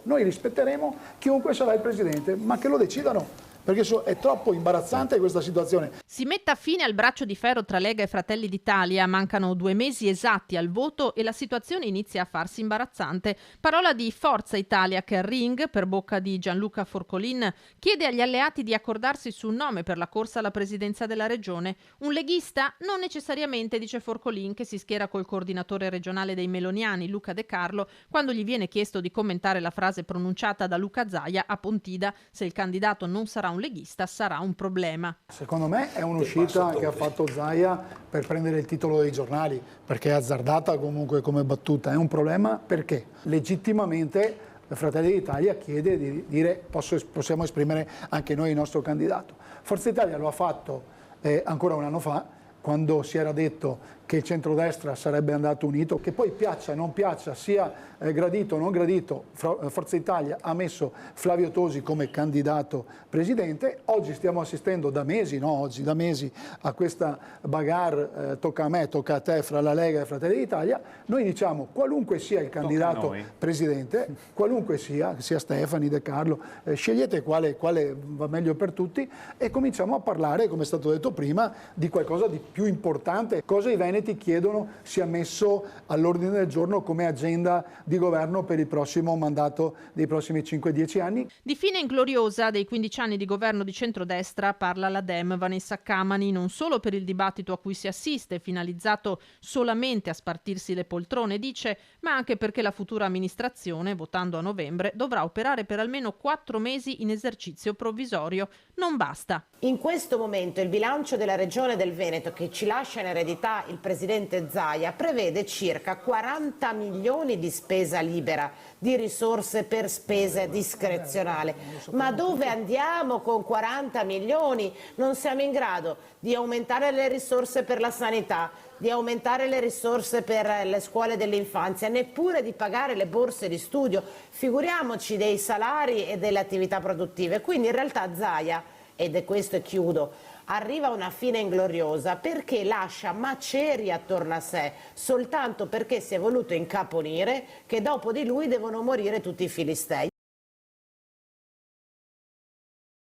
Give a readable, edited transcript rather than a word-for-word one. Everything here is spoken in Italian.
Noi rispetteremo chiunque sarà il presidente, ma che lo decidano, perché è troppo imbarazzante questa situazione. Si metta fine al braccio di ferro tra Lega e Fratelli d'Italia. Mancano 2 mesi esatti al voto e la situazione inizia a farsi imbarazzante. Parola di Forza Italia che al ring, per bocca di Gianluca Forcolin, chiede agli alleati di accordarsi su un nome per la corsa alla presidenza della regione. Un leghista? Non necessariamente, dice Forcolin, che si schiera col coordinatore regionale dei meloniani, Luca De Carlo, quando gli viene chiesto di commentare la frase pronunciata da Luca Zaia a Pontida: se il candidato non sarà un leghista sarà un problema. Secondo me è un'uscita che ha fatto Zaia per prendere il titolo dei giornali, perché è azzardata comunque come battuta. È un problema perché legittimamente Fratelli d'Italia chiede di dire possiamo esprimere anche noi il nostro candidato. Forza Italia lo ha fatto ancora un anno fa, quando si era detto che il centrodestra sarebbe andato unito, che poi piaccia o non piaccia, sia gradito o non gradito, Forza Italia ha messo Flavio Tosi come candidato presidente. Oggi stiamo assistendo da mesi a questa bagarre tocca a me, tocca a te fra la Lega e Fratelli d'Italia. Noi diciamo qualunque sia il candidato presidente, qualunque sia Stefani, De Carlo, scegliete quale va meglio per tutti e cominciamo a parlare, come è stato detto prima, di qualcosa di più importante, cosa i veneti chiedono sia messo all'ordine del giorno come agenda di governo per il prossimo mandato dei prossimi 5-10 anni. Di fine ingloriosa dei 15 anni di governo di centrodestra parla la Dem Vanessa Camani, non solo per il dibattito a cui si assiste, finalizzato solamente a spartirsi le poltrone, dice, ma anche perché la futura amministrazione, votando a novembre, dovrà operare per almeno 4 mesi in esercizio provvisorio. Non basta. In questo momento il bilancio della Regione del Veneto, che ci lascia in eredità il presidente Zaia, prevede circa 40 milioni di spesa libera, di risorse per spese discrezionali. Ma dove andiamo con 40 milioni? Non siamo in grado di aumentare le risorse per la sanità, di aumentare le risorse per le scuole dell'infanzia, neppure di pagare le borse di studio, figuriamoci dei salari e delle attività produttive. Quindi in realtà Zaia, ed è questo e chiudo, arriva a una fine ingloriosa perché lascia macerie attorno a sé, soltanto perché si è voluto incaponire che dopo di lui devono morire tutti i filistei.